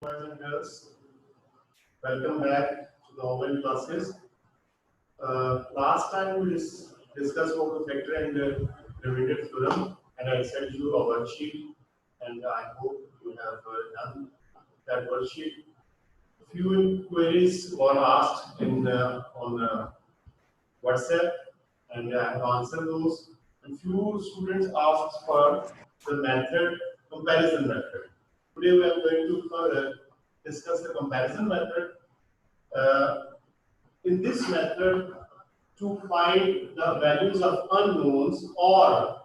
Boys and girls, welcome back to the online classes. Last time we discussed about the factor and the limited theorem, and I sent you a worksheet, and I hope you have done that worksheet. Few queries were asked on WhatsApp, and I have answered those. And few students asked for the comparison method. Today we are going to discuss the comparison method. In this method, to find the values of unknowns or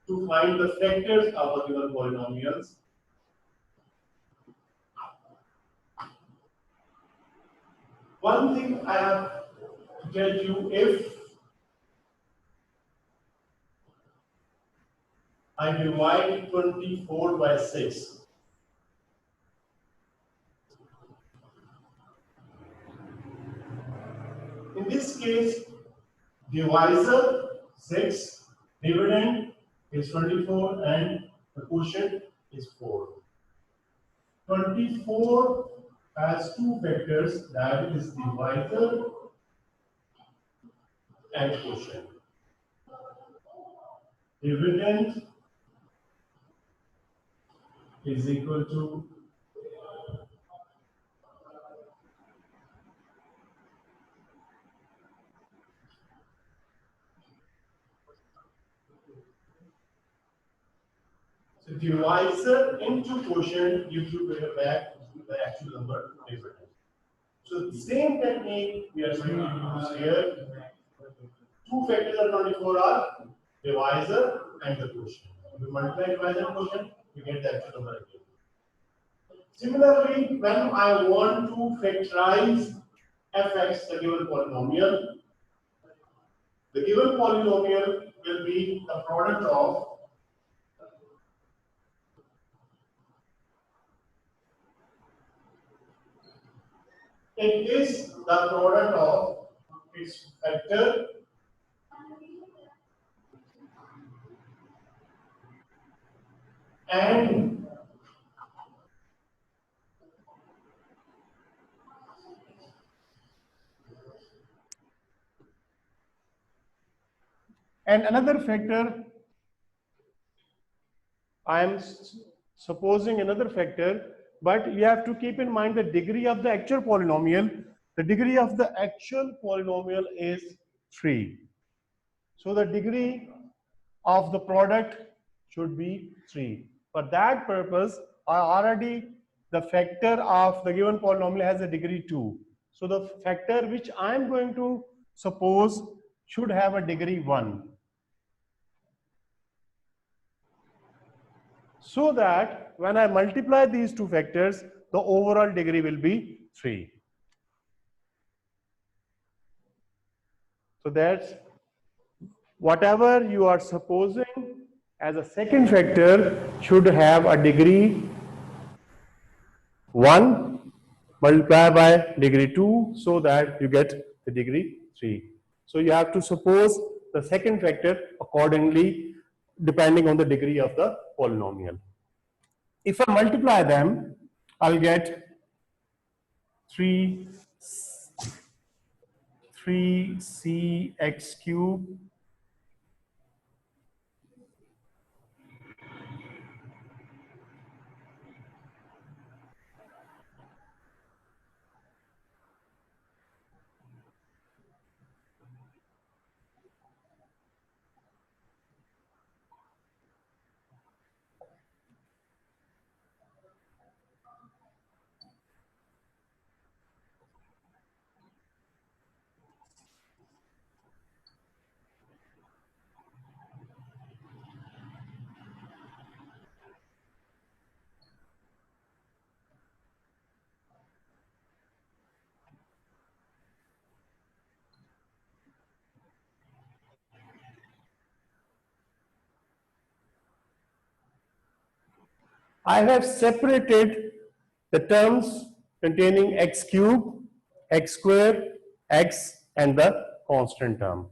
to find the factors of a given polynomials, one thing I have to tell you, if I divide 24 by 6, in this case, divisor 6, dividend is 24, and the quotient is 4. 24 has two factors, that is divisor and quotient. Dividend is equal to so divisor into quotient gives you back the actual number dividend. So the same technique we are going to use here. Two factors of 24 are divisor and the quotient. If you multiply divisor and quotient, you get the actual number again. Similarly, when I want to factorize fx, the given polynomial will be the product of it is the product of its factor and another factor. I am supposing another factor, but you have to keep in mind the degree of the actual polynomial. The degree of the actual polynomial is 3. So the degree of the product should be 3. For that purpose, the factor of the given polynomial has a degree 2. So the factor which I am going to suppose should have a degree 1. So that when I multiply these two factors, the overall degree will be 3. So that's whatever you are supposing as a second factor should have a degree 1 multiplied by degree 2, so that you get the degree 3. So you have to suppose the second factor accordingly depending on the degree of the polynomial. If I multiply them, I'll get 3cx cubed I have separated the terms containing x cube, x square, x, and the constant term.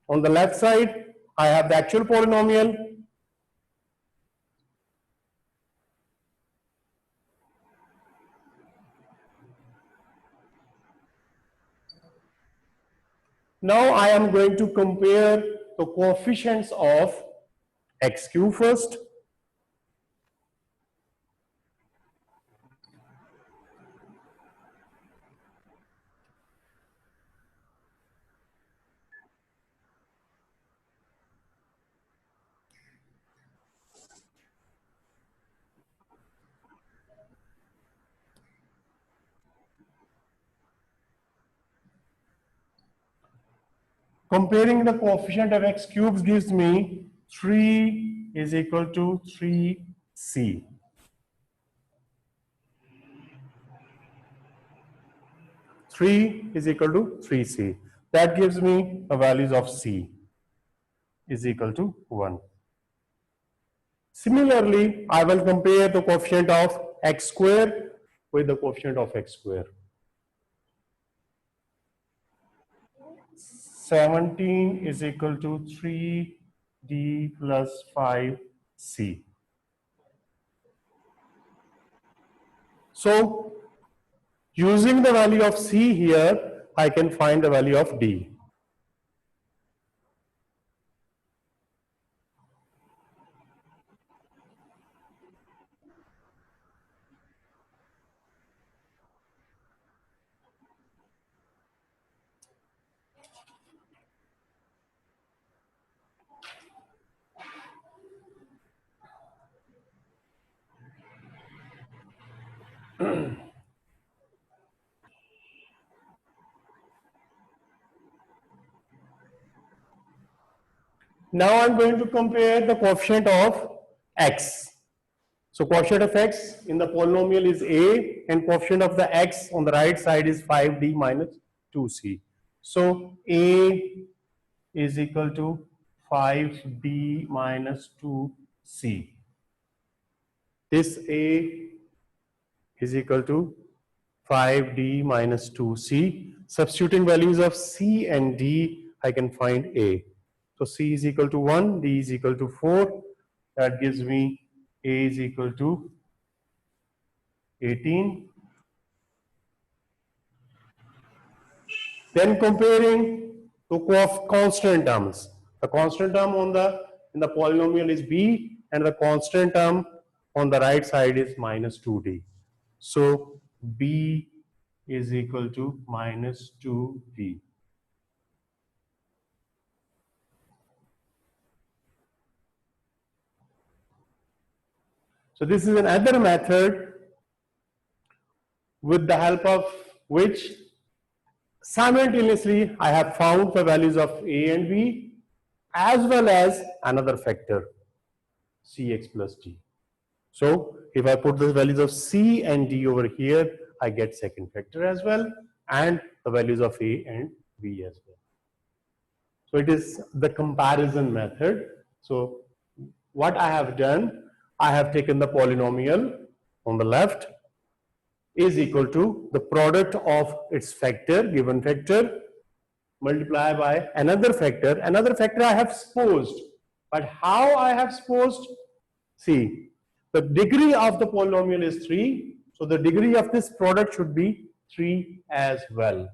On the left side, I have the actual polynomial. Now I am going to compare the coefficients of x cube first. Comparing the coefficient of x cubes gives me 3 is equal to 3c. 3 is equal to 3c. That gives me the values of c is equal to 1. Similarly, I will compare the coefficient of x square with the coefficient of x square. 17 is equal to 3d plus 5c. So, using the value of c here, I can find the value of d. Now I'm going to compare the coefficient of x. So coefficient of x in the polynomial is a, and coefficient of the x on the right side is 5d minus 2c. So a is equal to 5d minus 2c. This a is equal to 5d minus 2c. Substituting values of c and d, I can find a. So c is equal to 1, d is equal to 4. That gives me a is equal to 18. Then comparing the constant terms. The constant term in the polynomial is b, and the constant term on the right side is minus 2d. So b is equal to minus 2d. So this is another method with the help of which simultaneously I have found the values of a and b as well as another factor cx plus d. So if I put the values of c and d over here, I get second factor as well, and the values of a and b as well. So it is the comparison method. So what I have done, I have taken the polynomial on the left is equal to the product of its factor, given factor, multiply by another factor. Another factor I have supposed. But how I have supposed? See, the degree of the polynomial is 3. So the degree of this product should be 3 as well.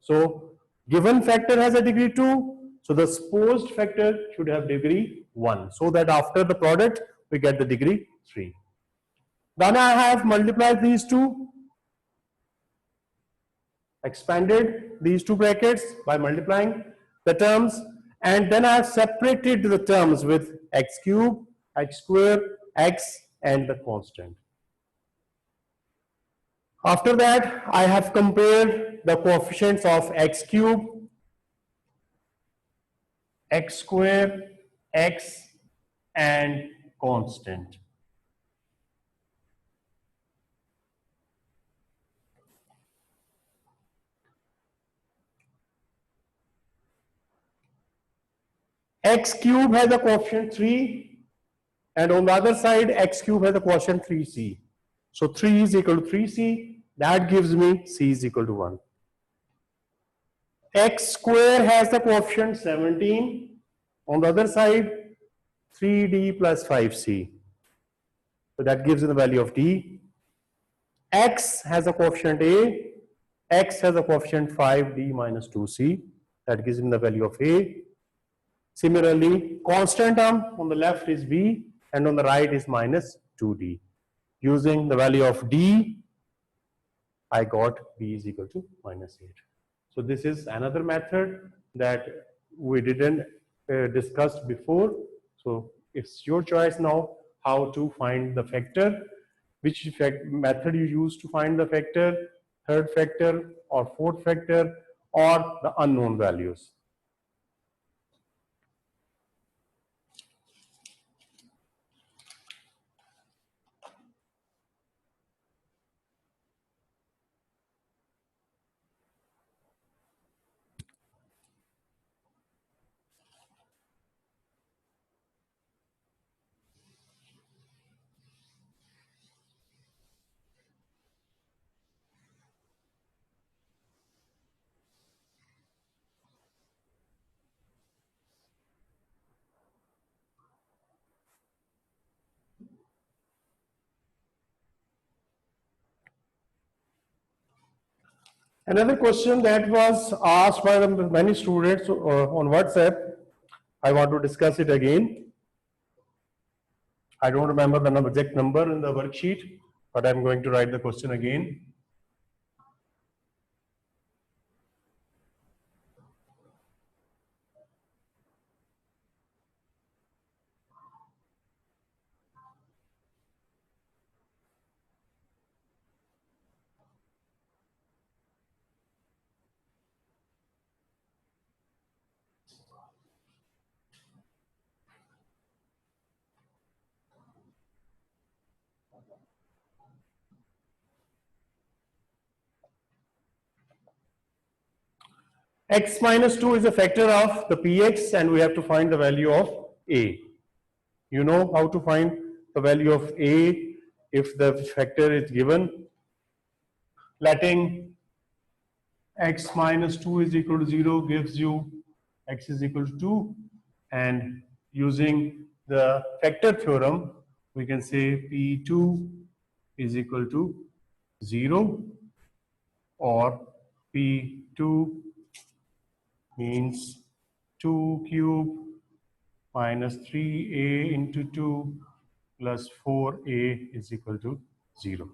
So given factor has a degree 2. So the supposed factor should have degree 1. So that after the product, we get the degree 3. Then I have multiplied these two, expanded these two brackets by multiplying the terms, and then I have separated the terms with x cube, x square, x, and the constant. After that, I have compared the coefficients of x cube, x square, x, and constant. X cube has a coefficient 3, and on the other side x cube has a quotient 3c. So 3 is equal to 3c, that gives me c is equal to 1. X square has the coefficient 17, on the other side 3d plus 5c. So that gives me the value of d. X has a coefficient a, x has a coefficient 5d minus 2c. that gives him the value of A. Similarly, constant term on the left is B and on the right is minus 2D. Using the value of D, I got B is equal to minus 8. So this is another method that we didn't discuss before. So it's your choice now how to find the factor, which method you use to find the factor, third factor or fourth factor or the unknown values. Another question that was asked by many students on WhatsApp, I want to discuss it again. I don't remember the exact number in the worksheet, but I'm going to write the question again. X minus 2 is a factor of the px and we have to find the value of a. You know how to find the value of a if the factor is given. Letting x minus 2 is equal to 0 gives you x is equal to 2, and using the factor theorem we can say p2 is equal to 0 or p2 means 2 cube minus 3a into 2 plus 4a is equal to 0.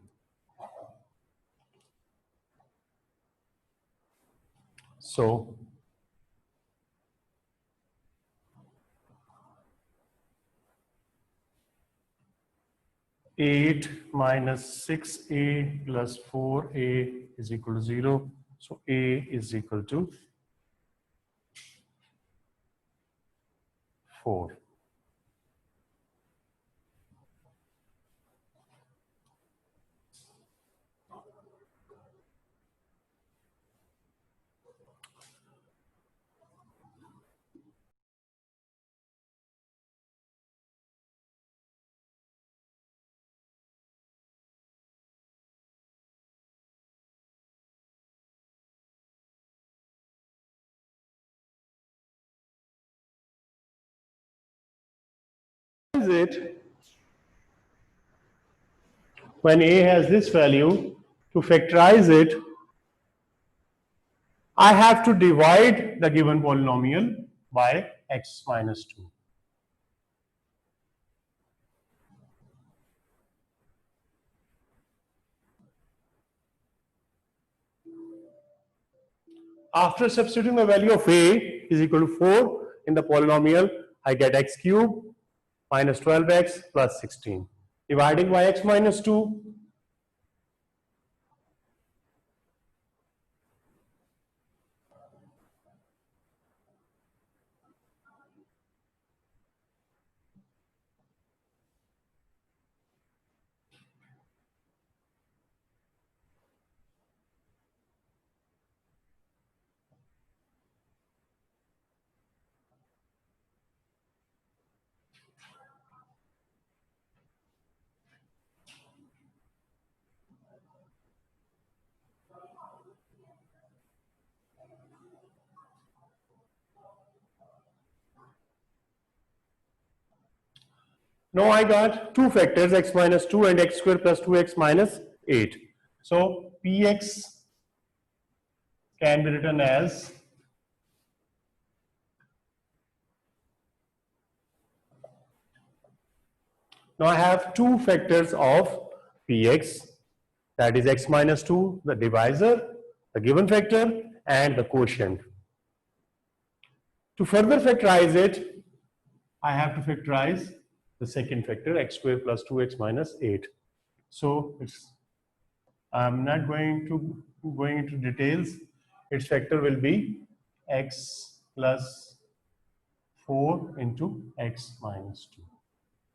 So 8 minus 6a plus 4a is equal to 0. So a is equal to 4. Is it when a has this value, to factorize it, I have to divide the given polynomial by x minus 2. After substituting the value of a is equal to 4 in the polynomial, I get x cubed minus 12x plus 16. Dividing by x minus 2, now I got two factors, x minus 2 and x squared plus 2x minus 8. So px can be written as Now I have two factors of px, that is x minus 2, the divisor, the given factor, and the quotient. To further factorize it, I have to factorize the second factor, x squared plus 2x minus 8. So I'm not going into details. Its factor will be x plus 4 into x minus 2.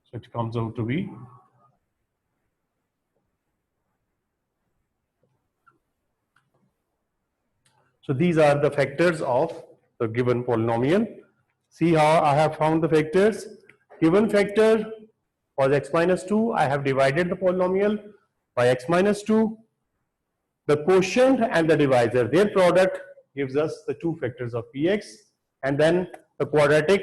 So it comes out to be, so these are the factors of the given polynomial. See how I have found the factors. Given factor was x minus 2. I have divided the polynomial by x minus 2. The quotient and the divisor, their product gives us the two factors of px, and then the quadratic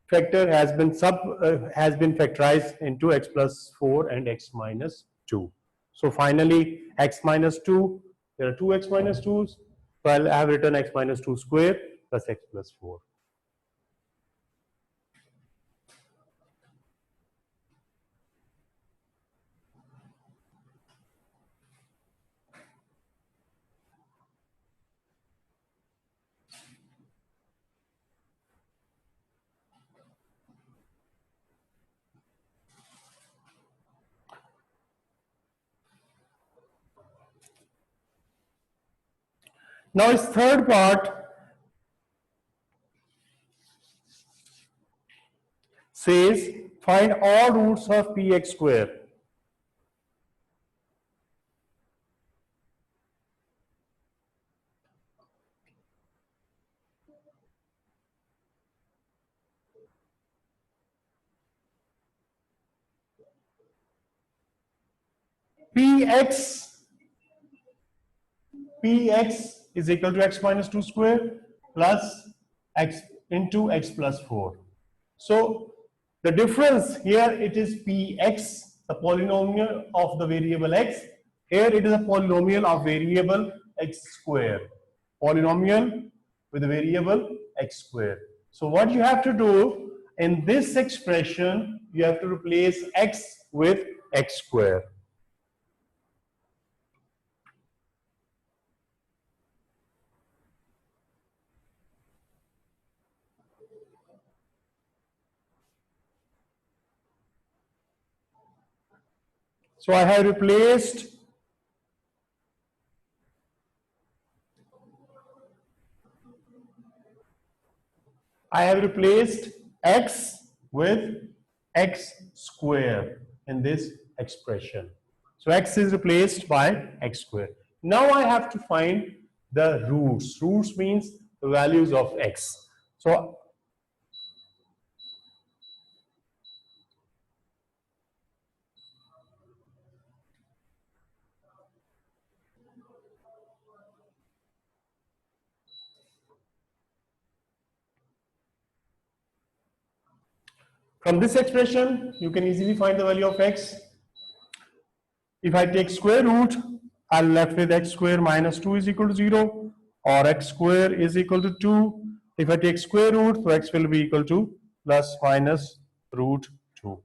factor has been factorized into x plus 4 and x minus 2. So finally, x minus 2, there are two x minus 2's, so I have written x minus 2 square plus x plus 4. Now its third part says find all roots of px square. Px is equal to x minus 2 square plus x into x plus 4. So the difference here, it is px, the polynomial of the variable x. Here it is a polynomial of variable x square. Polynomial with a variable x square. So what you have to do in this expression, you have to replace x with x square. So I have replaced x with x square in this expression. So x is replaced by x square. Now I have to find the roots. Roots means the values of x. So from this expression, you can easily find the value of x. If I take square root, I'm left with x square minus 2 is equal to 0, or x square is equal to 2. If I take square root, so x will be equal to plus minus root 2.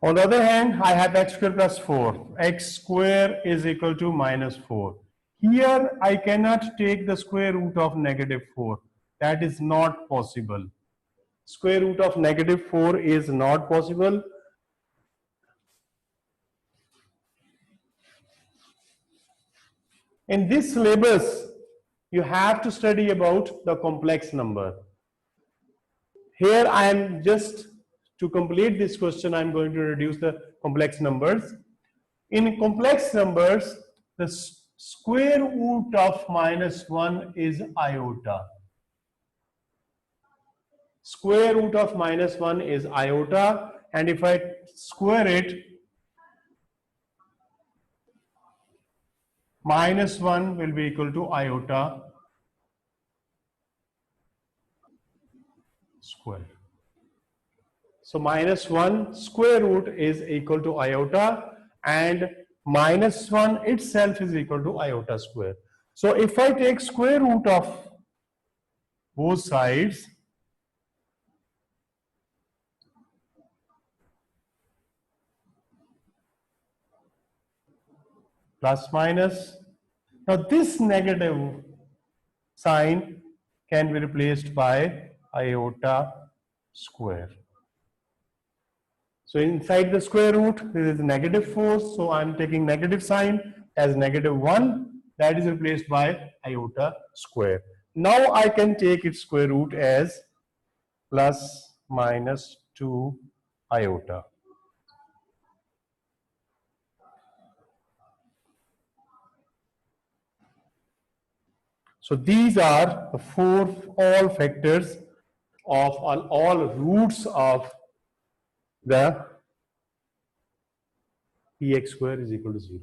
On the other hand, I have x square plus 4. X square is equal to minus 4. Here, I cannot take the square root of negative 4. That is not possible. Square root of negative 4 is not possible. In this syllabus, you have to study about the complex number. Here I am just, to complete this question, I am going to reduce the complex numbers. In complex numbers, the square root of minus 1 is iota. Square root of minus 1 is iota, and if I square it, minus 1 will be equal to iota square. So minus 1 square root is equal to iota, and minus 1 itself is equal to iota square. So if I take square root of both sides, plus minus. Now this negative sign can be replaced by iota square. So inside the square root, there is negative 4. So I'm taking negative sign as negative 1. That is replaced by iota square. Now I can take its square root as plus minus 2 iota. So these are the all factors of all roots of the px square is equal to 0.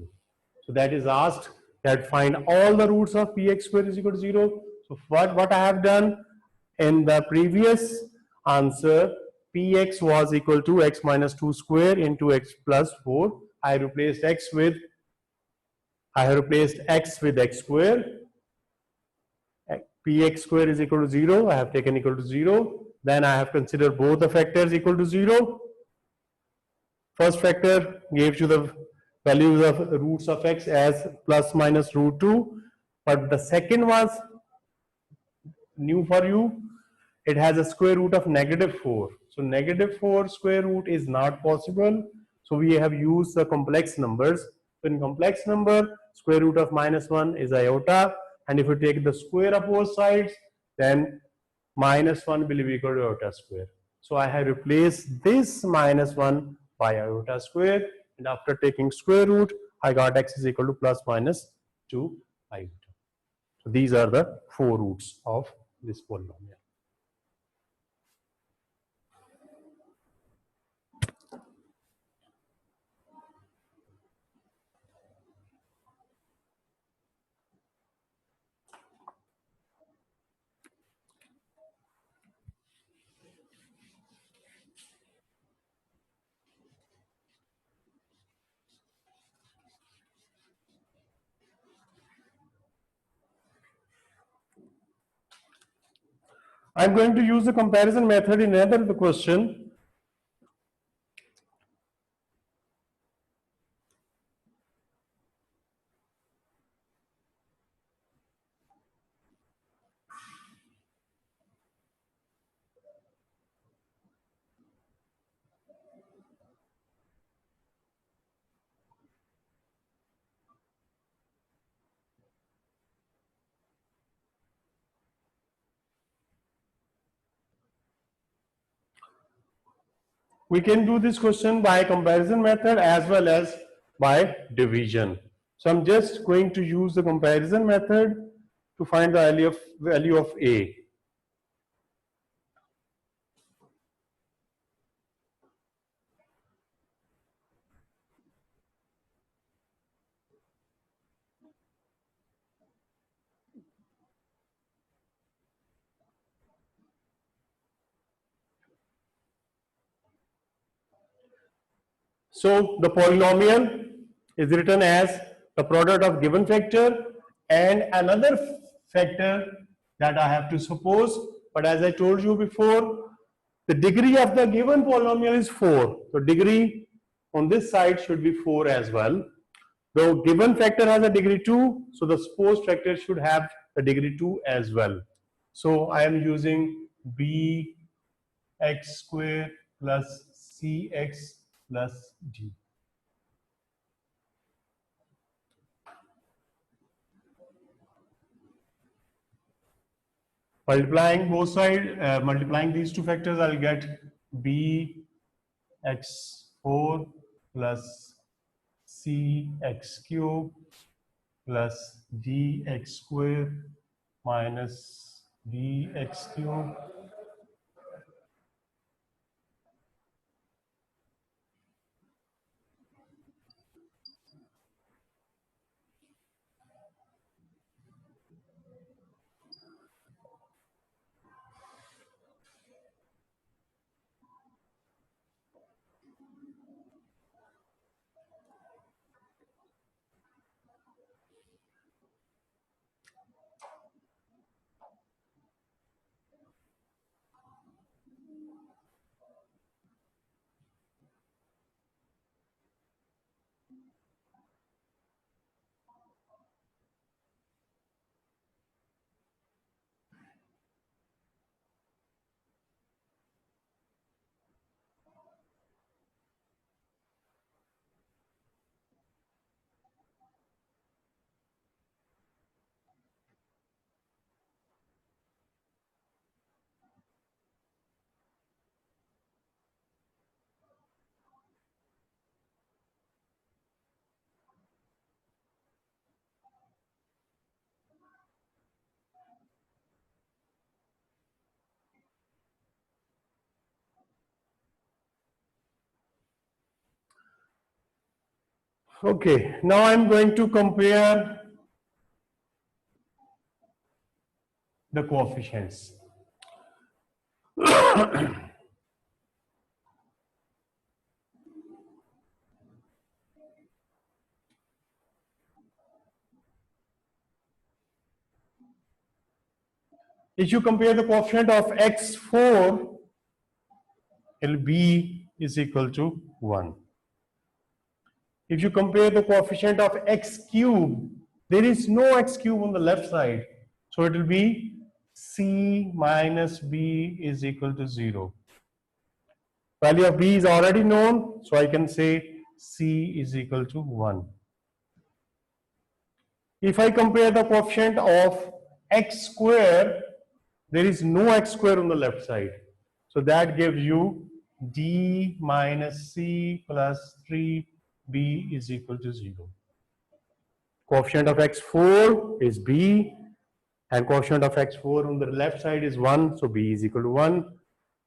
So that is asked that find all the roots of px square is equal to 0. So what I have done in the previous answer, px was equal to x minus 2 square into x plus 4. I have replaced x with x square. Px square is equal to 0. I have taken equal to 0. Then I have considered both the factors equal to 0. First factor gives you the values of roots of x as plus minus root 2. But the second was new for you. It has a square root of negative 4. So negative 4 square root is not possible. So we have used the complex numbers. So in complex number, square root of minus 1 is iota. And if you take the square of both sides, then minus 1 will be equal to iota square. So I have replaced this minus 1 by iota square. And after taking square root, I got x is equal to plus minus 2 iota. So these are the 4 roots of this polynomial. I'm going to use the comparison method in another question. We can do this question by comparison method as well as by division. So I'm just going to use the comparison method to find the value of A. So the polynomial is written as the product of given factor and another factor that I have to suppose. But as I told you before, the degree of the given polynomial is 4. So degree on this side should be 4 as well. Though given factor has a degree 2, so the supposed factor should have a degree 2 as well. So I am using bx square plus cx plus d. Multiplying both sides, multiplying these two factors, I'll get bx4 plus cx cube plus dx square minus dx cube. Okay, now I'm going to compare the coefficients. If you compare the coefficient of x4, it'll b is equal to 1. If you compare the coefficient of x cube, there is no x cube on the left side. So it will be c minus b is equal to 0. Value of b is already known, so I can say c is equal to 1. If I compare the coefficient of x square, there is no x square on the left side. So that gives you d minus c plus 3b is equal to 0. Coefficient of x4 is b, and coefficient of x4 on the left side is 1, so b is equal to 1.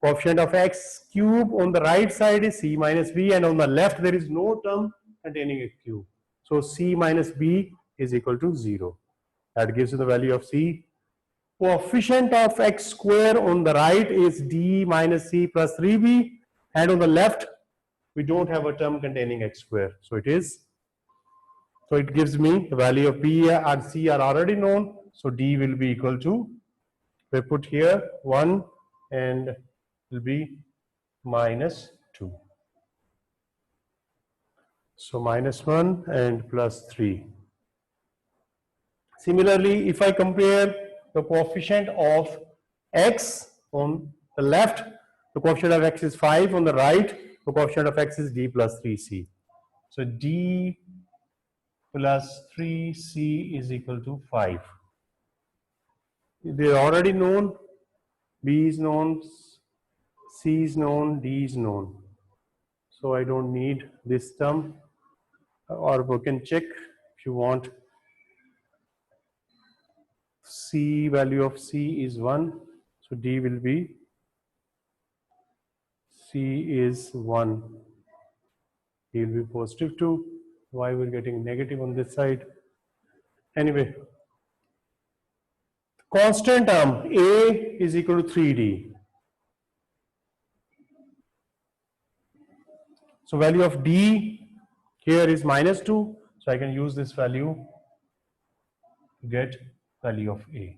Coefficient of x cube on the right side is c minus b, and on the left there is no term containing a cube. So c minus b is equal to 0. That gives you the value of c. Coefficient of x square on the right is d minus c plus 3b, and on the left we don't have a term containing x square. So it gives me the value of b and c are already known. So d will be equal to, we put here 1 and will be minus 2. So minus 1 and plus 3. Similarly, if I compare the coefficient of x on the left, the coefficient of x is 5, on the right, the coefficient of x is d plus 3c. So d plus 3c is equal to 5. They are already known, b is known, c is known, d is known. So I don't need this term, or we can check if you want. C, value of c is 1, so d will be, c is 1, d will be positive 2. Why we're getting negative on this side? Anyway, constant term a is equal to 3d. So value of d here is minus 2, so I can use this value to get value of a.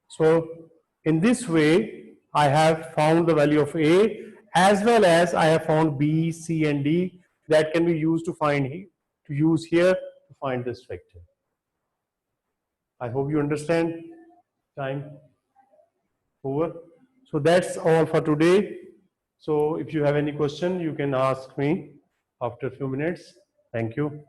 So in this way, I have found the value of a, as well as I have found b, c, and d that can be used to use here to find this vector. I hope you understand. Time over. So that's all for today. So if you have any question, you can ask me after a few minutes. Thank you.